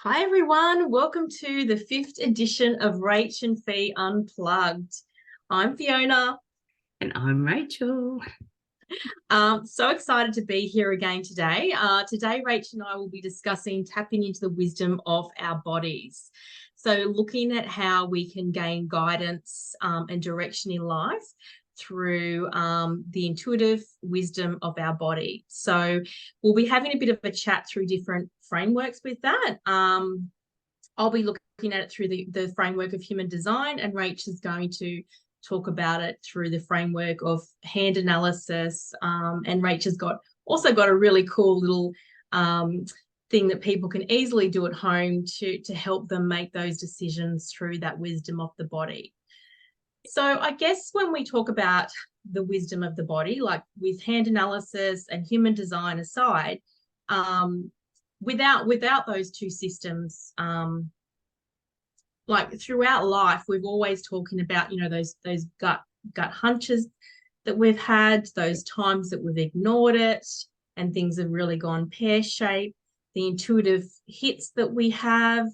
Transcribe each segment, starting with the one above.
Hi everyone, welcome to the 5th edition of Rach and Fi Unplugged. I'm Fiona. And I'm Rachael. So excited to be here again today. Today, Rach and I will be discussing tapping into the wisdom of our bodies. So looking at how we can gain guidance and direction in life through the intuitive wisdom of our body. So we'll be having a bit of a chat through different frameworks with that. I'll be looking at it through the framework of human design, and Rach is going to talk about it through the framework of hand analysis. And Rach has also got a really cool little thing that people can easily do at home to help them make those decisions through that wisdom of the body. So I guess when we talk about the wisdom of the body, like with hand analysis and human design aside, without those two systems, like throughout life, we've always talking about, those gut hunches that we've had, those times that we've ignored it and things have really gone pear-shaped, the intuitive hits that we have,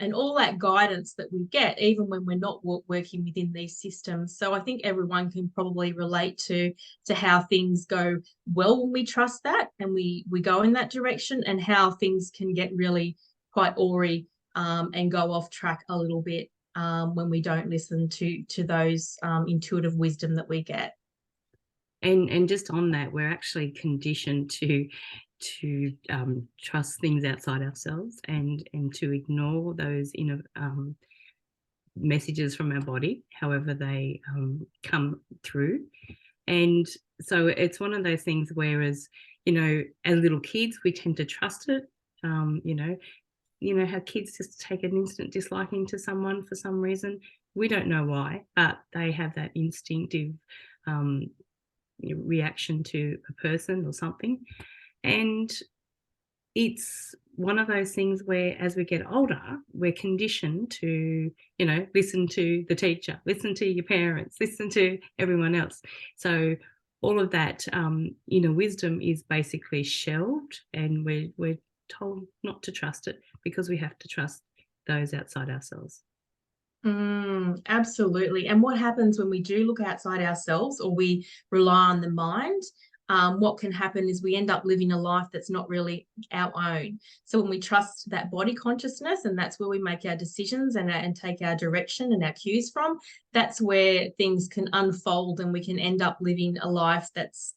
and all that guidance that we get, even when we're not working within these systems. So I think everyone can probably relate to how things go well when we trust that and we go in that direction, and how things can get really quite awry and go off track a little bit when we don't listen to those intuitive wisdom that we get. And just on that, we're actually conditioned to trust things outside ourselves and to ignore those inner messages from our body, however they come through. And so it's one of those things, whereas, as little kids, we tend to trust it. How kids just take an instant disliking to someone for some reason. We don't know why, but they have that instinctive reaction to a person or something. And it's one of those things where, as we get older, we're conditioned to, listen to the teacher, listen to your parents, listen to everyone else. So all of that inner wisdom is basically shelved, and we're told not to trust it because we have to trust those outside ourselves. Absolutely. And what happens when we do look outside ourselves or we rely on the mind? What can happen is we end up living a life that's not really our own. So when we trust that body consciousness, and that's where we make our decisions and take our direction and our cues from, that's where things can unfold and we can end up living a life that's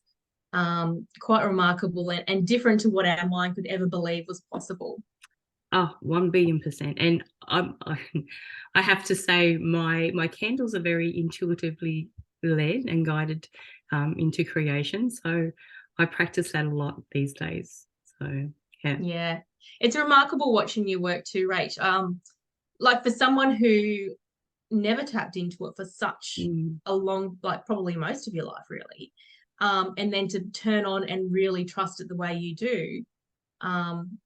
quite remarkable and different to what our mind could ever believe was possible. Oh, 1 billion%. And I have to say, my candles are very intuitively led and guided into creation. So I practice that a lot these days. So yeah, it's remarkable watching your work too, Rach. Like for someone who never tapped into it for such a long, like probably most of your life, really, and then to turn on and really trust it the way you do.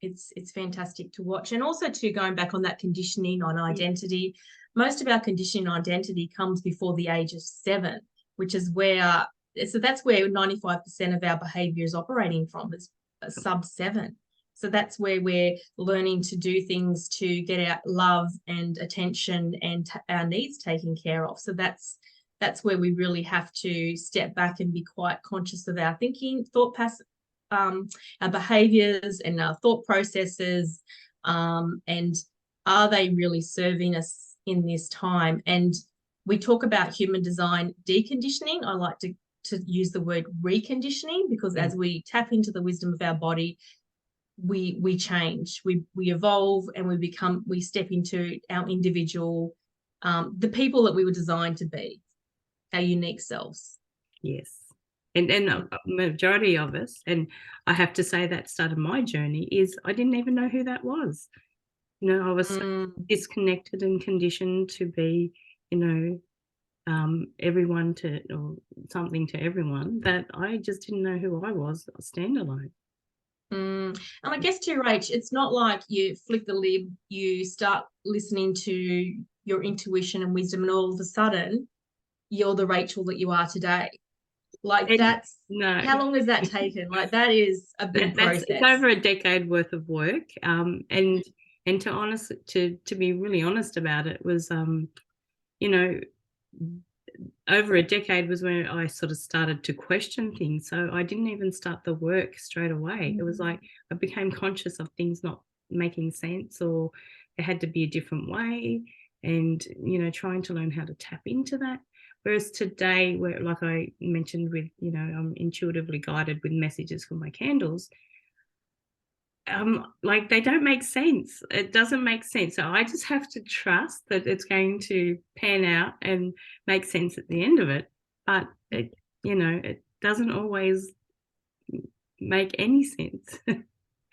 It's fantastic to watch. And also to going back on that conditioning on identity, most of our conditioning identity comes before the age of 7, which is that's where 95% of our behavior is operating from, is sub 7. So that's where we're learning to do things to get our love and attention and our needs taken care of. So that's where we really have to step back and be quite conscious of our thinking, our behaviors and our thought processes, and are they really serving us in this time? And we talk about human design deconditioning. I like to use the word reconditioning, because as we tap into the wisdom of our body, we change, we evolve, and we step into our individual, the people that we were designed to be, our unique selves. Yes. And a majority of us, and I have to say that started my journey, is I didn't even know who that was. I was so disconnected and conditioned to be, everyone or something to everyone, that I just didn't know who I was standalone. And I guess too, Rach, it's not like you flick the lid, you start listening to your intuition and wisdom, and all of a sudden you're the Rachael that you are today. Like how long has that taken? Like that is a big process. It's over a decade worth of work. And And to be really honest about it was, you know, over a decade was when I sort of started to question things. So I didn't even start the work straight away. It was like I became conscious of things not making sense, or there had to be a different way, and, trying to learn how to tap into that. Whereas today, where, like I mentioned with, I'm intuitively guided with messages from my candles, like they don't make sense. It doesn't make sense. So I just have to trust that it's going to pan out and make sense at the end of it. But it doesn't always make any sense.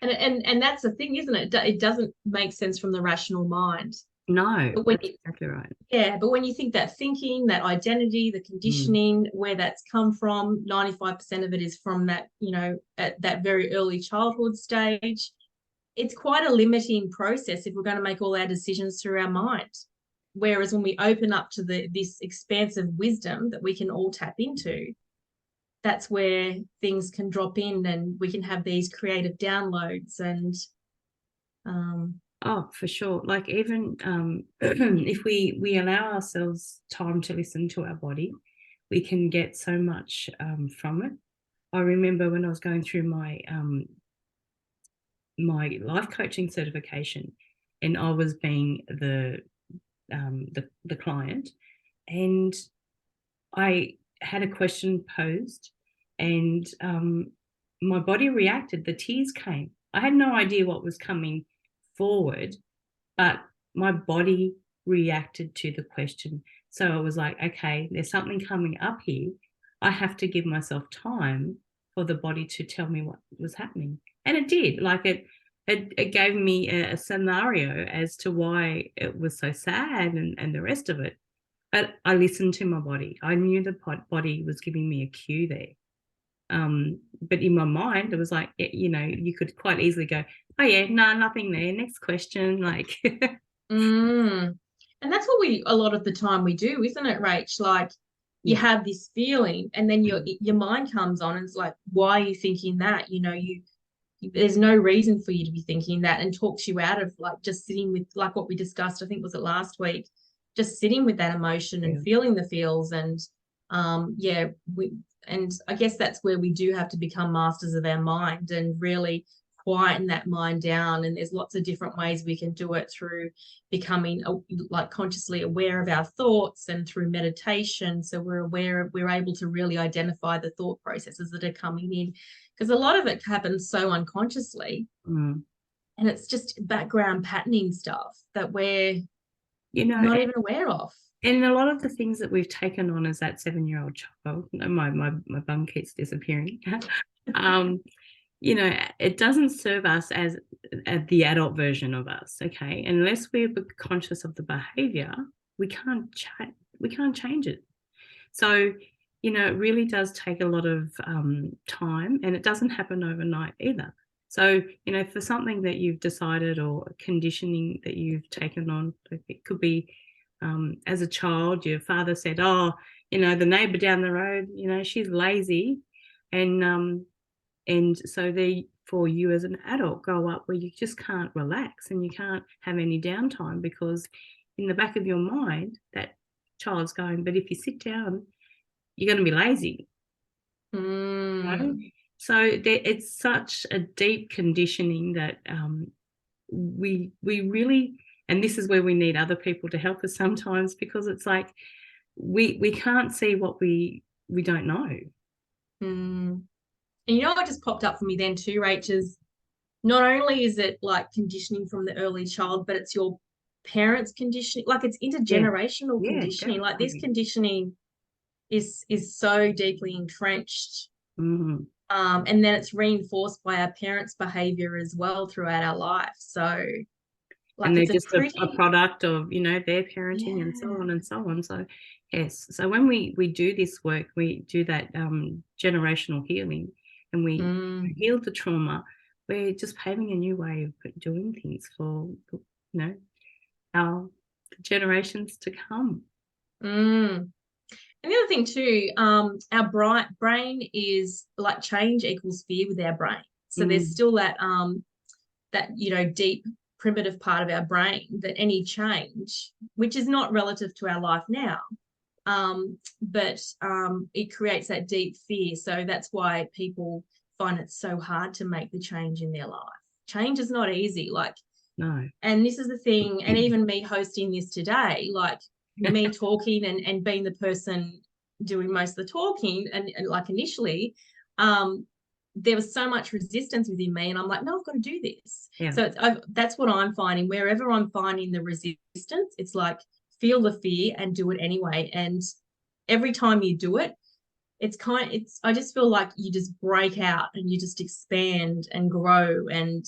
And that's the thing, isn't it? It doesn't make sense from the rational mind. No, But that's exactly right. Yeah, but when you think that thinking, that identity, the conditioning, where that's come from, 95% of it is from that, at that very early childhood stage. It's quite a limiting process if we're going to make all our decisions through our mind. Whereas when we open up to this expansive wisdom that we can all tap into, that's where things can drop in and we can have these creative downloads. And oh, for sure. Like even if we allow ourselves time to listen to our body, we can get so much from it. I remember when I was going through my my life coaching certification, and I was being the client, and I had a question posed, and my body reacted. The tears came. I had no idea what was coming forward, but my body reacted to the question. So I was like, okay, there's something coming up here. I have to give myself time for the body to tell me what was happening. And it did. Like it gave me a scenario as to why it was so sad and the rest of it. But I listened to my body. I knew the body was giving me a cue there. But in my mind, it was like, you could quite easily go, oh yeah, no, nothing there. Next question. Like, and that's what a lot of the time we do, isn't it, Rach? Like you have this feeling and then your mind comes on and it's like, why are you thinking that? There's no reason for you to be thinking that, and talks you out of like just sitting with, like what we discussed, I think was it last week, just sitting with that emotion and feeling the feels. And and I guess that's where we do have to become masters of our mind and really quieten that mind down. And there's lots of different ways we can do it, through becoming like consciously aware of our thoughts, and through meditation, so we're able to really identify the thought processes that are coming in, because a lot of it happens so unconsciously, and it's just background patterning stuff that we're not even aware of. And a lot of the things that we've taken on as that 7-year-old child, my bum keeps disappearing. It doesn't serve us as the adult version of us. Okay, unless we're conscious of the behavior, we can't change it. So, it really does take a lot of time, and it doesn't happen overnight either. So, for something that you've decided, or conditioning that you've taken on, it could be as a child, your father said, oh, the neighbor down the road, she's lazy. And so for you as an adult grow up where you just can't relax and you can't have any downtime, because in the back of your mind, that child's going, but if you sit down, you're going to be lazy. Right? So it's such a deep conditioning that we really, and this is where we need other people to help us sometimes, because it's like we can't see what we don't know. And what just popped up for me then too, Rach, is not only is it like conditioning from the early child, but it's your parents' conditioning, like it's intergenerational conditioning. Definitely. Like this conditioning is so deeply entrenched. And then it's reinforced by our parents' behavior as well throughout our life. So and they're just a product of their parenting, and so on and so on. So yes, so when we do this work, we do that generational healing, and we heal the trauma. We're just paving a new way of doing things for our generations to come. And the other thing too, our brain is like change equals fear with our brain. So there's still that deep primitive part of our brain that any change, which is not relative to our life now, but it creates that deep fear. So that's why people find it so hard to make the change in their life. Change is not easy. Like, no. And this is the thing, and even me hosting this today, like me talking and being the person doing most of the talking, and like initially, there was so much resistance within me, and I'm like, no, I've got to do this. Yeah. So that's what I'm finding. Wherever I'm finding the resistance, it's like feel the fear and do it anyway. And every time you do it, I just feel like you just break out and you just expand and grow, and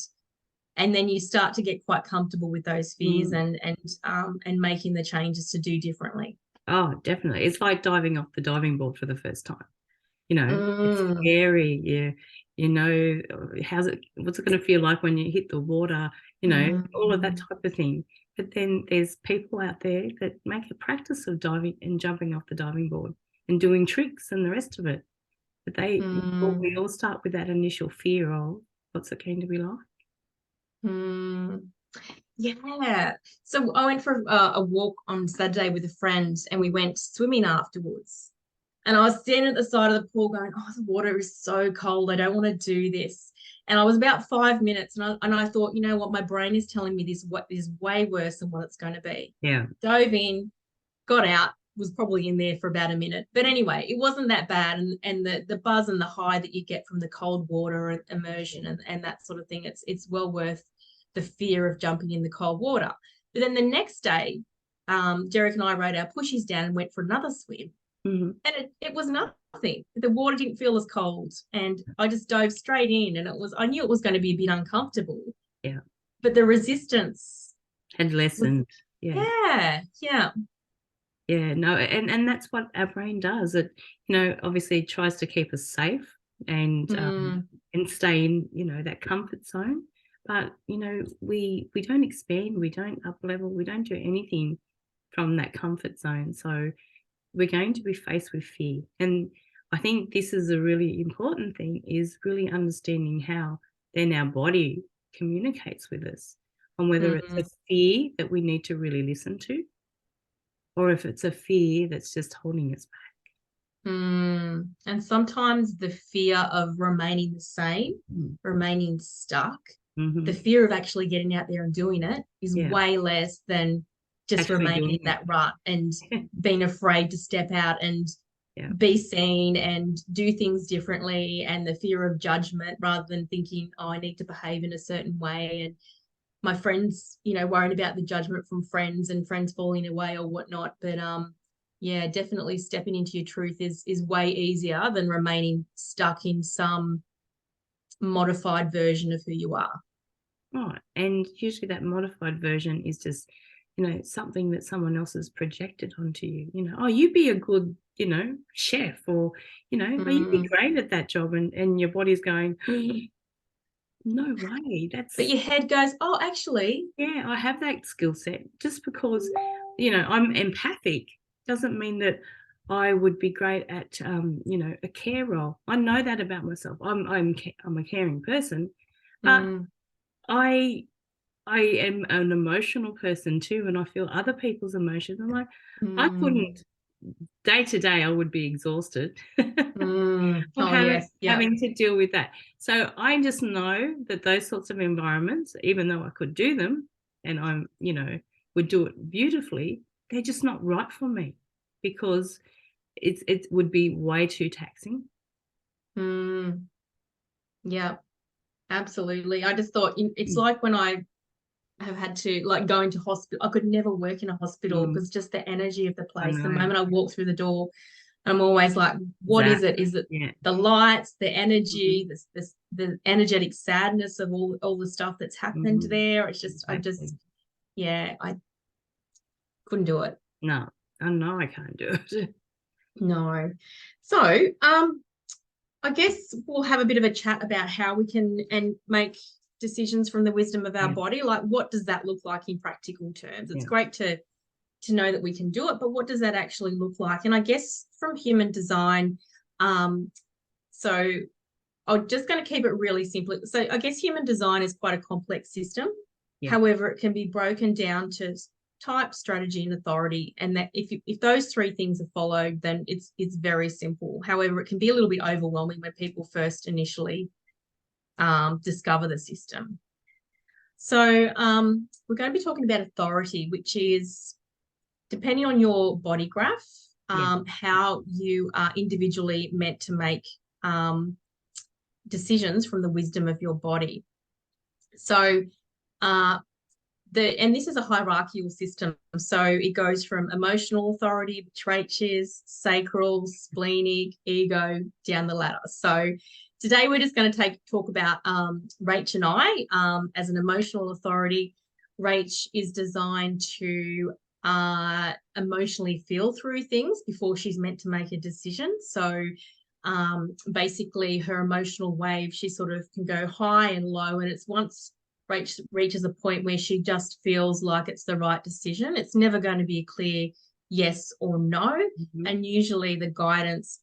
then you start to get quite comfortable with those fears and making the changes to do differently. Oh, definitely. It's like diving off the diving board for the first time. You know, it's scary. You know, what's it going to feel like when you hit the water, you know, all of that type of thing. But then there's people out there that make a practice of diving and jumping off the diving board and doing tricks and the rest of it. But we all start with that initial fear of what's it going to be like. Yeah. So I went for a walk on Saturday with a friend, and we went swimming afterwards. And I was standing at the side of the pool going, oh, the water is so cold. I don't want to do this. And I was about 5 minutes, and I thought, you know what, my brain is telling me this what is way worse than what it's going to be. Yeah. Dove in, got out, was probably in there for about a minute. But anyway, it wasn't that bad. And the buzz and the high that you get from the cold water and immersion and that sort of thing, it's well worth the fear of jumping in the cold water. But then the next day, Derek and I rode our pushies down and went for another swim. And it was nothing. The water didn't feel as cold, and I just dove straight in, and I knew it was going to be a bit uncomfortable. Yeah. But the resistance had lessened. Yeah. No, and that's what our brain does. It, you know, obviously tries to keep us safe and stay in, you know, that comfort zone. But, you know, we don't expand, we don't up level, we don't do anything from that comfort zone. So we're going to be faced with fear. And I think this is a really important thing, is really understanding how then our body communicates with us, on whether it's a fear that we need to really listen to, or if it's a fear that's just holding us back. And sometimes the fear of remaining the same, remaining stuck, the fear of actually getting out there and doing it is way less than just actually remaining in that rut and being afraid to step out and be seen and do things differently, and the fear of judgment rather than thinking, oh, I need to behave in a certain way, and my friends, you know, worrying about the judgment from friends and friends falling away or whatnot. But definitely stepping into your truth is way easier than remaining stuck in some modified version of who you are. Right. And usually that modified version is just, you know, something that someone else has projected onto you. You know, oh, you'd be a good, you know, chef, or, you know, oh, you'd be great at that job. And your body's going, no way. But your head goes, oh, actually. Yeah, I have that skill set. Just because, you know, I'm empathic doesn't mean that I would be great at, you know, a care role. I know that about myself. I'm a caring person, but I am an emotional person too, and I feel other people's emotions. I'm like, I couldn't, day to day, I would be exhausted having to deal with that. So I just know that those sorts of environments, even though I could do them and I'm, you know, would do it beautifully, they're just not right for me, because it would be way too taxing. Yeah, absolutely. I just thought it's like when I have had to, like, go into hospital, I could never work in a hospital because just the energy of the place, the moment I walk through the door, I'm always like, what is it? Is it the lights, the energy, the energetic sadness of all the stuff that's happened there? It's just, I couldn't do it. No, I know I can't do it. No. So, I guess we'll have a bit of a chat about how we can make decisions from the wisdom of our body. Like, what does that look like in practical terms? It's great to know that we can do it, but what does that actually look like? And I guess from human design, so I'm just going to keep it really simple. So I guess human design is quite a complex system. However, it can be broken down to type, strategy, and authority. And that if those three things are followed, then it's very simple. However, it can be a little bit overwhelming when people first initially discover the system. So we're going to be talking about authority, which is, depending on your body graph, how you are individually meant to make decisions from the wisdom of your body. So and this is a hierarchical system. So it goes from emotional authority, which Rach is, sacral, splenic, ego, down the ladder. So today we're just going to talk about Rach and I as an emotional authority. Rach is designed to emotionally feel through things before she's meant to make a decision. So basically her emotional wave, she sort of can go high and low, and it's once Rach reaches a point where she just feels like it's the right decision, it's never going to be a clear yes or no. And usually the guidance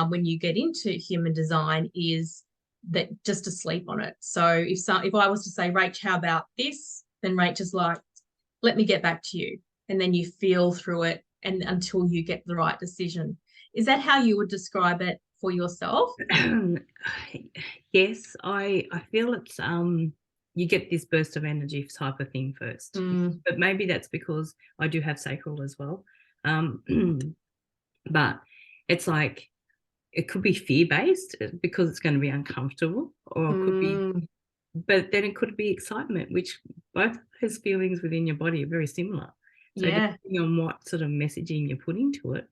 when you get into human design is that just to sleep on it. So if I was to say, Rach, how about this, then Rach is like, let me get back to you, and then you feel through it and until you get the right decision. Is that how you would describe it for yourself? Yes, I feel it's you get this burst of energy type of thing first. But maybe that's because I do have sacral as well. But it's like, it could be fear-based because it's going to be uncomfortable, or it could be, but then it could be excitement, which both those feelings within your body are very similar. So depending on what sort of messaging you're putting to it.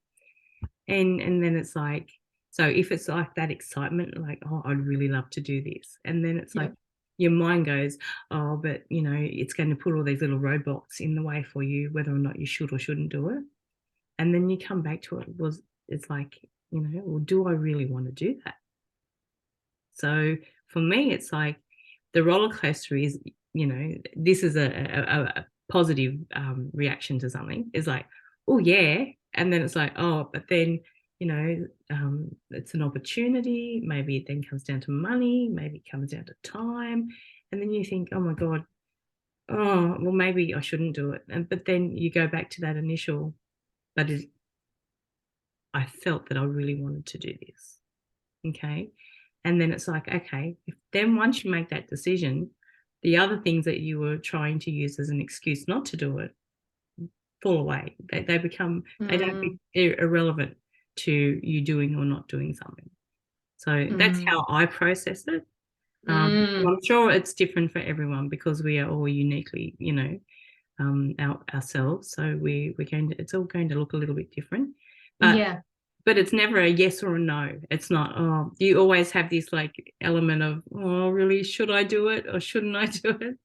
And then it's like, so if it's like that excitement, like, oh, I'd really love to do this. And then it's like, your mind goes, oh, but, you know, it's going to put all these little roadblocks in the way for you, whether or not you should or shouldn't do it. And then you come back to it. It's like, you know, well, do I really want to do that? So for me, it's like the roller coaster is, you know, this is a positive reaction to something. It's like, oh, yeah. And then it's like, oh, but then, you know, it's an opportunity. Maybe it then comes down to money. Maybe it comes down to time. And then you think, oh, my God, oh, well, maybe I shouldn't do it. But then you go back to that initial, but I felt that I really wanted to do this. Okay. And then it's like, okay, then once you make that decision, the other things that you were trying to use as an excuse not to do it fall away. They become, they don't be irrelevant to you doing or not doing something. So that's how I process it. I'm sure it's different for everyone because we are all uniquely, you know, ourselves. So it's all going to look a little bit different. But it's never a yes or a no. It's not, oh, you always have this like element of, oh, really, should I do it or shouldn't I do it?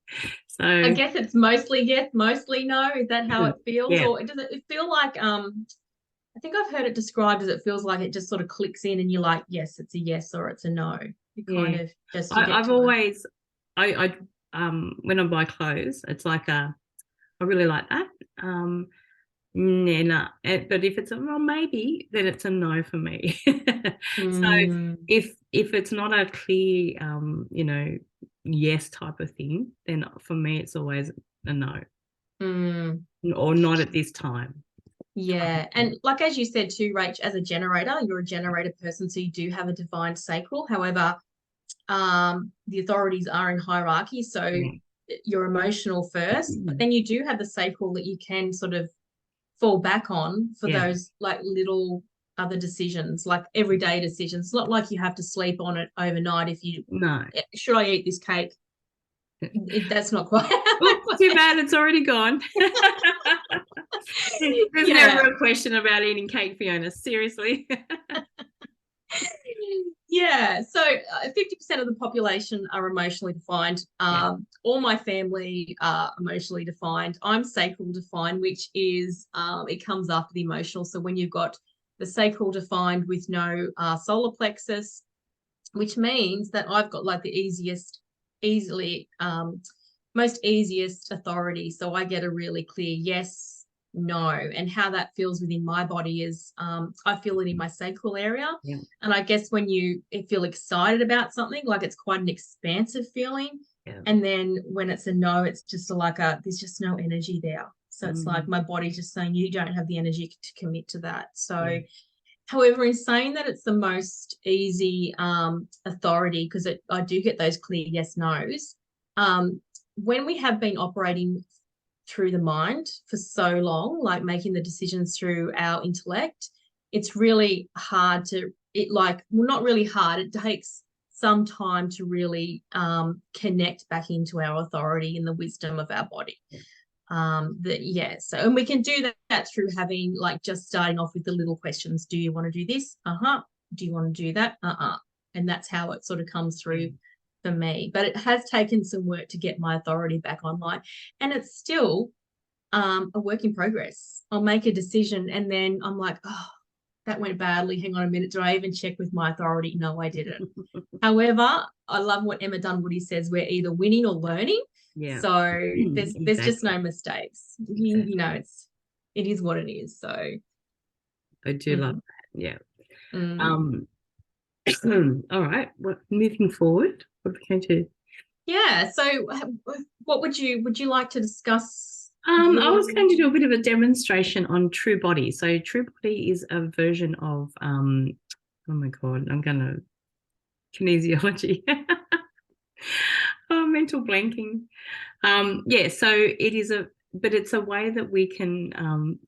So I guess it's mostly yes, mostly no. Is that how it feels? Or does it feel like, I think I've heard it described as it feels like it just sort of clicks in and you're like, yes, it's a yes or it's a no. You kind of just, I've always, when I buy clothes, it's like I really like that. Nah. But if it's a well, maybe, then it's a no for me. So if it's not a clear, you know, yes type of thing, then for me it's always a no, or not at this time. Yeah, and like as you said too, Rach, as a generator, you're a generator person, so you do have a defined sacral. However, the authorities are in hierarchy, so you're emotional first, but then you do have the sacral that you can sort of fall back on for those like little other decisions, like everyday decisions. It's not like you have to sleep on it overnight. If you should I eat this cake? That's not quite. Well, too bad, it's already gone. There's never a question about eating cake, Fiona. Seriously. So 50% of the population are emotionally defined. All my family are emotionally defined. I'm sacral defined, which is it comes after the emotional. So when you've got the sacral defined with no solar plexus, which means that I've got like the most easiest authority. So I get a really clear yes, no, and how that feels within my body is I feel it in my sacral area. And I guess when you feel excited about something, like it's quite an expansive feeling. Yeah. And then when it's a no, it's just like there's just no energy there. So it's like my body's just saying you don't have the energy to commit to that. So however, in saying that it's the most easy authority, because I do get those clear yes, no's, when we have been operating through the mind for so long, like making the decisions through our intellect, it's really hard not really hard. It takes some time to really connect back into our authority and the wisdom of our body. So, and we can do that through having, like, just starting off with the little questions. Do you want to do this? Do you want to do that? And that's how it sort of comes through for me. But it has taken some work to get my authority back online, and it's still a work in progress. I'll make a decision and then I'm like, oh, that went badly. Hang on a minute. Did I even check with my authority? No, I didn't. However, I love what Emma Dunwoody says. We're either winning or learning. Yeah. So there's just no mistakes. Exactly. You know, it is what it is. So I do love that. Yeah. All right. Well, moving forward, what are we going to? Yeah. So what would you like to discuss? I was going to do a bit of a demonstration on True Body. So True Body is a version of oh my God, I'm gonna kinesiology. Mental blanking. So it is it's a way that we can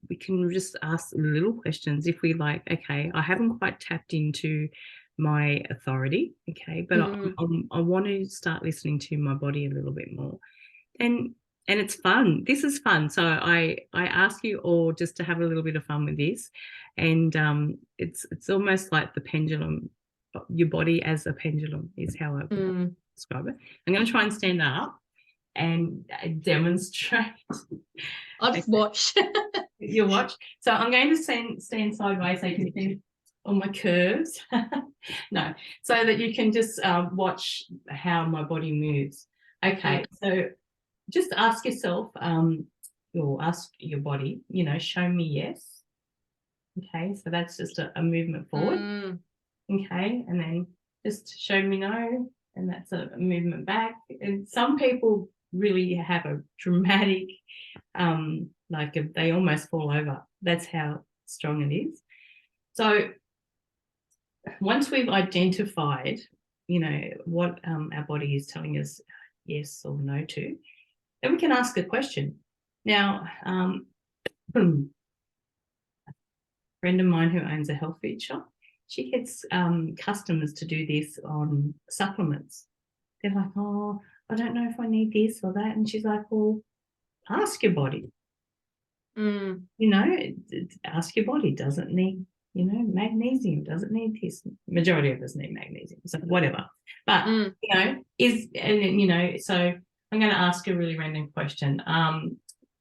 just ask little questions if we like. Okay, I haven't quite tapped into my authority. Okay, but I want to start listening to my body a little bit more, and it's fun. This is fun. So I ask you all just to have a little bit of fun with this, and it's almost like the pendulum. Your body as a pendulum is how I describe it. I'm going to try and stand up and demonstrate. I'll just watch. You'll watch. So I'm going to stand sideways so you can see all my curves. No, so that you can just watch how my body moves. Okay, so just ask yourself, or ask your body, show me yes. Okay, so that's just a movement forward. Okay, and then just show me no, and that's a movement back. And some people really have a dramatic, they almost fall over. That's how strong it is. So once we've identified, what our body is telling us yes or no to, then we can ask a question. Now, a friend of mine who owns a health food shop, she gets customers to do this on supplements. They're like, oh, I don't know if I need this or that. And she's like, well, ask your body. Ask your body. Does it need, magnesium? Does it need this? Majority of us need magnesium, so whatever. But, so I'm going to ask a really random question.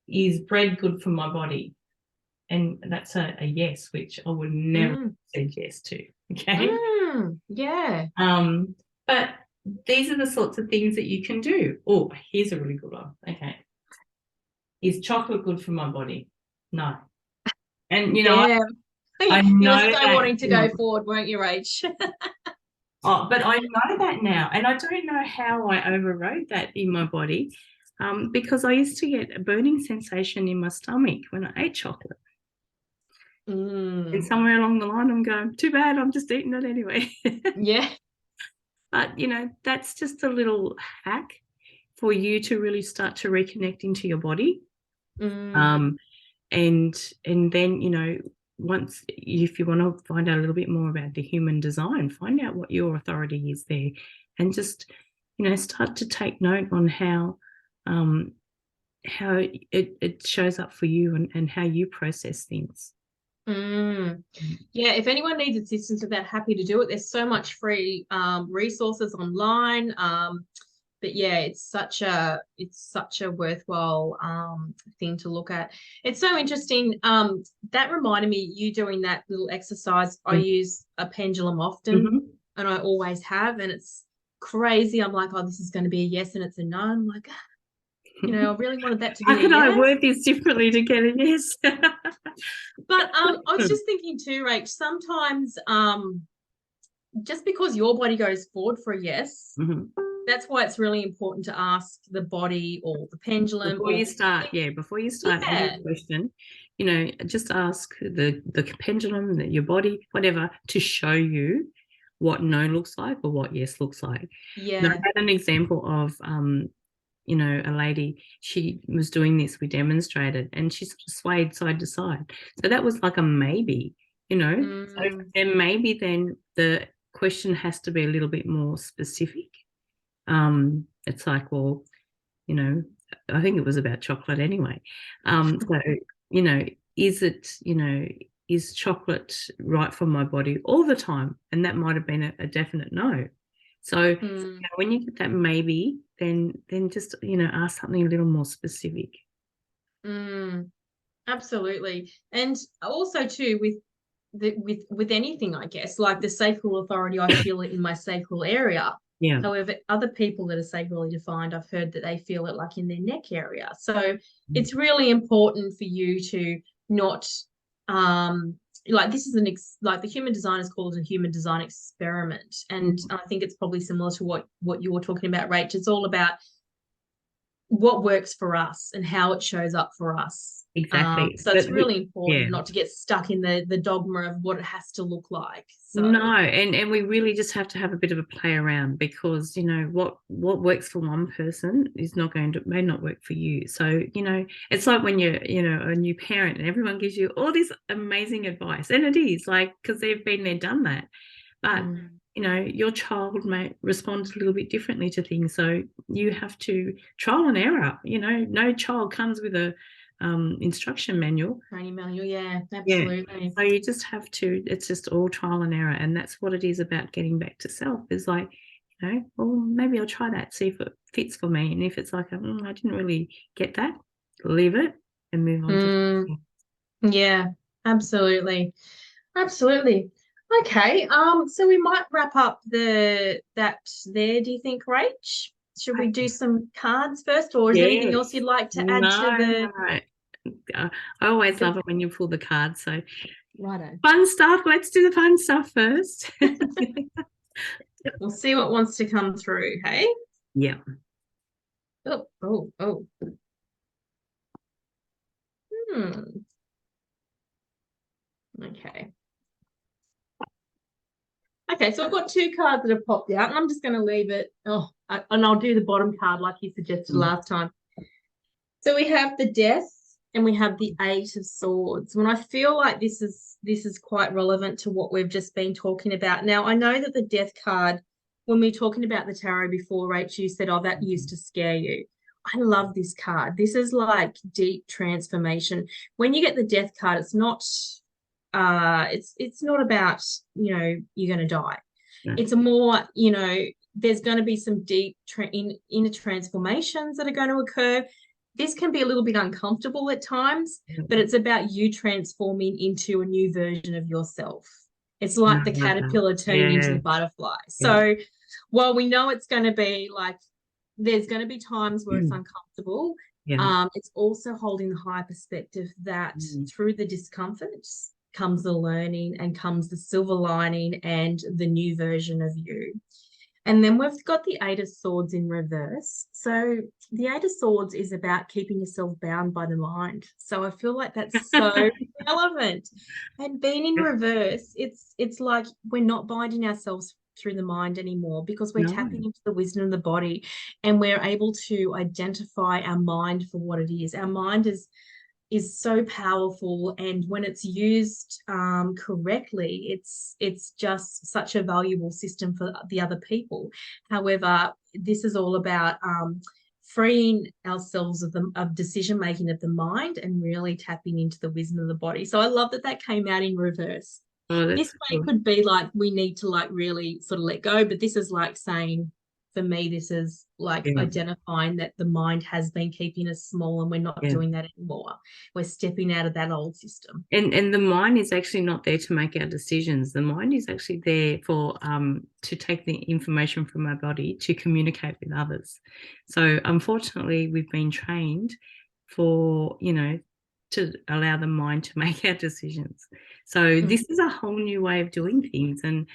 Is bread good for my body? And that's a yes, which I would never have said yes to. Okay. Yeah. But these are the sorts of things that you can do. Oh, here's a really good one. Okay. Is chocolate good for my body? No. And I know you were so wanting to go forward, weren't you, Rach? But I know that now, and I don't know how I overrode that in my body, because I used to get a burning sensation in my stomach when I ate chocolate. And somewhere along the line, I'm going, too bad, I'm just eating it anyway. Yeah. But, that's just a little hack for you to really start to reconnect into your body. And then, once, if you want to find out a little bit more about the human design, find out what your authority is there, and just, start to take note on how it shows up for you and how you process things. Yeah, if anyone needs assistance with that, happy to do it. There's so much free resources online. But yeah, it's such a worthwhile thing to look at. It's so interesting. That reminded me, you doing that little exercise. I use a pendulum often, and I always have, and it's crazy. I'm like, oh, this is going to be a yes, and it's a no. I'm like, I really wanted that to be How can I word this differently to get a yes? But I was just thinking too, Rach, sometimes just because your body goes forward for a yes That's why it's really important to ask the body or the pendulum. Before you start any question, just ask the pendulum, your body, whatever, to show you what no looks like or what yes looks like. Yeah. Now, I had an example of a lady, she was doing this, we demonstrated, and she sort of swayed side to side. So that was like a maybe, So then maybe then the question has to be a little bit more specific. It's like, well, I think it was about chocolate anyway. So, is chocolate right for my body all the time? And that might have been a definite no. So when you get that maybe, then just, ask something a little more specific. Absolutely. And also too, with anything, I guess, like the sacral authority, I feel it in my sacral area. Yeah. However, other people that are sacrally defined, I've heard that they feel it like in their neck area. So it's really important for you to not like this is like the human design is called a human design experiment. And I think it's probably similar to what you were talking about, Rach. It's all about what works for us and how it shows up for us. Exactly. So it's really important not to get stuck in the dogma of what it has to look like. So. No, and we really just have to have a bit of a play around, because what works for one person may not work for you. So it's like when you're a new parent and everyone gives you all this amazing advice, and it is like, because they've been there, done that, but your child may respond a little bit differently to things. So you have to trial and error. No child comes with a instruction manual. Training manual, yeah, absolutely. Yeah. So you just have to, it's just all trial and error. And that's what it is about getting back to self, is like, well, maybe I'll try that, see if it fits for me. And if it's like, I didn't really get that, leave it and move on to yeah, absolutely. Absolutely. Okay. So we might wrap up that there, do you think, Rach? Should we do some cards first, or is there anything else you'd like to add to the... No. I always love it when you pull the cards. So righto. Fun stuff. Let's do the fun stuff first. We'll see what wants to come through, hey? Yeah. Oh. Okay, so I've got two cards that have popped out, and I'm just going to leave it. And I'll do the bottom card like you suggested last time. So we have the Death and we have the Eight of Swords. When I feel like this is quite relevant to what we've just been talking about. Now, I know that the Death card, when we were talking about the tarot before, Rach, you said, that used to scare you. I love this card. This is like deep transformation. When you get the Death card, it's not not about, you're going to die. It's a more, there's going to be some deep inner transformations that are going to occur. This can be a little bit uncomfortable at times, but it's about you transforming into a new version of yourself. It's like the caterpillar turning into the butterfly. So while we know it's going to be like, there's going to be times where it's uncomfortable, it's also holding the high perspective that through the discomfort comes the learning and comes the silver lining and the new version of you. And then we've got the Eight of Swords in reverse. So the Eight of Swords is about keeping yourself bound by the mind. So I feel like that's so relevant. And being in reverse, it's like we're not binding ourselves through the mind anymore, because we're tapping into the wisdom of the body, and we're able to identify our mind for what it is. Our mind is so powerful, and when it's used correctly, it's just such a valuable system for the other people. However, this is all about freeing ourselves of decision making of the mind and really tapping into the wisdom of the body. So I love that came out in reverse. This way could be like we need to like really sort of let go, but this is like saying, for me, this is like identifying that the mind has been keeping us small, and we're not doing that anymore. We're stepping out of that old system. And the mind is actually not there to make our decisions. The mind is actually there for to take the information from our body to communicate with others. So unfortunately, we've been trained for, to allow the mind to make our decisions. So this is a whole new way of doing things. And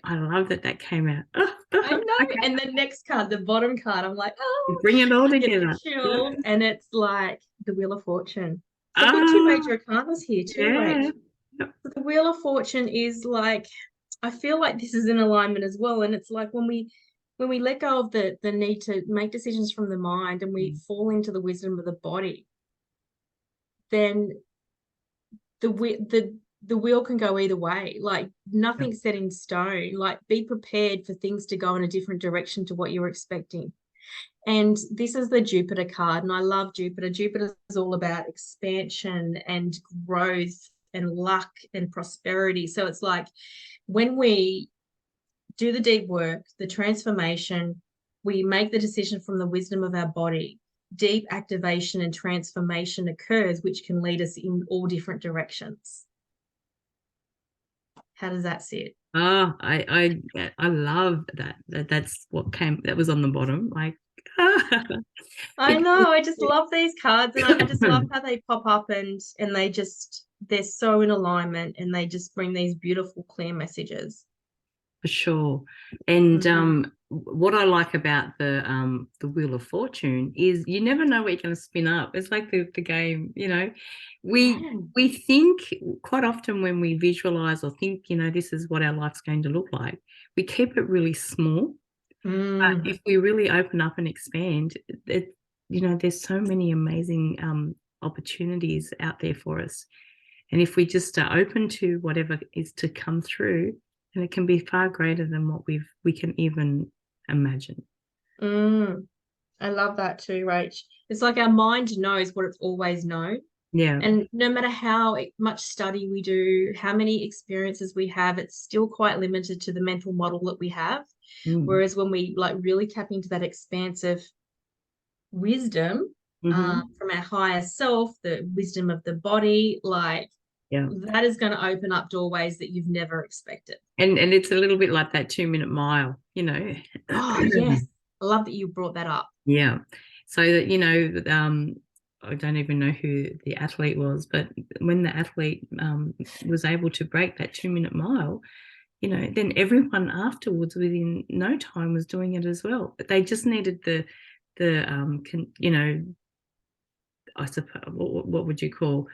I love that came out. I know. Okay. And the next card, the bottom card, I'm like, oh, Bring it all I get the together. chills. And it's like the Wheel of Fortune. So I've got Ah, two major arcanas here too, Rach. yeah. Yep. So the Wheel of Fortune is like, I feel like this is in alignment as well. And it's like when we let go of the need to make decisions from the mind and we fall into the wisdom of the body, then the wheel can go either way. Like nothing's set in stone. Like be prepared for things to go in a different direction to what you're expecting. And this is the Jupiter card, and I love Jupiter. Jupiter is all about expansion and growth and luck and prosperity. So it's like when we do the deep work, the transformation, we make the decision from the wisdom of our body, deep activation and transformation occurs, which can lead us in all different directions. How does that sit? Oh, I love that. That's what that was on the bottom. Like, I know. I just love these cards, and I just love how they pop up and they're so in alignment, and they just bring these beautiful, clear messages. For sure. And what I like about the Wheel of Fortune is you never know what you're going to spin up. It's like the game, we think quite often when we visualize or think, this is what our life's going to look like, we keep it really small. But if we really open up and expand, there's so many amazing opportunities out there for us. And if we just are open to whatever is to come through, and it can be far greater than what we can even imagine. I love that too, Rach. It's like our mind knows what it's always known. Yeah. And no matter how much study we do, how many experiences we have, it's still quite limited to the mental model that we have. Whereas when we really tap into that expansive wisdom from our higher self, the wisdom of the body, that is going to open up doorways that you've never expected. And it's a little bit like that 2-minute mile, Oh, yes. I love that you brought that up. Yeah. So that, I don't even know who the athlete was, but when the athlete was able to break that 2-minute mile, then everyone afterwards within no time was doing it as well. But they just needed I suppose, what would you call,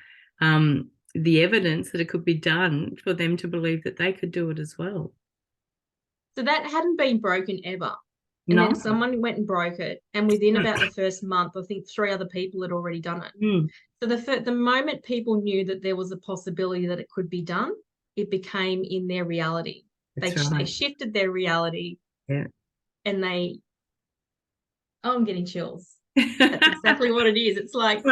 the evidence that it could be done for them to believe that they could do it as well. So that hadn't been broken ever. And then someone went and broke it. And within about the first month, I think 3 other people had already done it. So the moment people knew that there was a possibility that it could be done, it became in their reality. They shifted their reality. Yeah. And I'm getting chills. That's exactly what it is. It's like,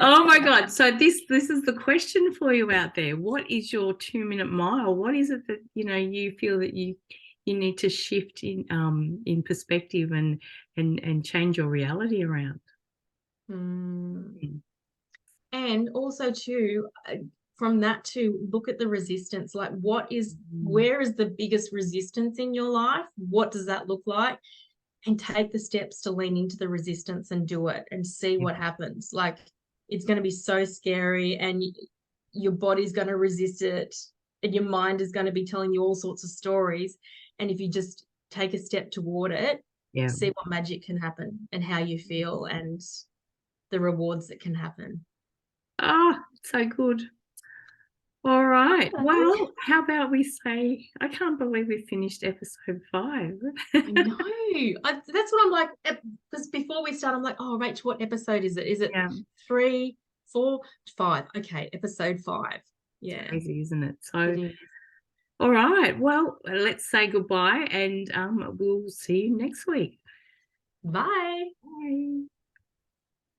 Oh my God. So this is the question for you out there. What is your 2-minute mile? What is it that, you feel that you need to shift in perspective and change your reality around? And also too, from that to look at the resistance, like where is the biggest resistance in your life? What does that look like? And take the steps to lean into the resistance and do it and see what happens. Like it's going to be so scary, and your body's going to resist it, and your mind is going to be telling you all sorts of stories. And if you just take a step toward it, see what magic can happen and how you feel and the rewards that can happen. So good. All right. Well, how about we say, I can't believe we finished episode 5. I know. That's what I'm like, because before we start, I'm like, oh, Rach, what episode is it? Is it 3, 4, 5? Okay, episode 5. Yeah. Crazy, isn't it? So, all right. Well, let's say goodbye, and we'll see you next week. Bye. Bye.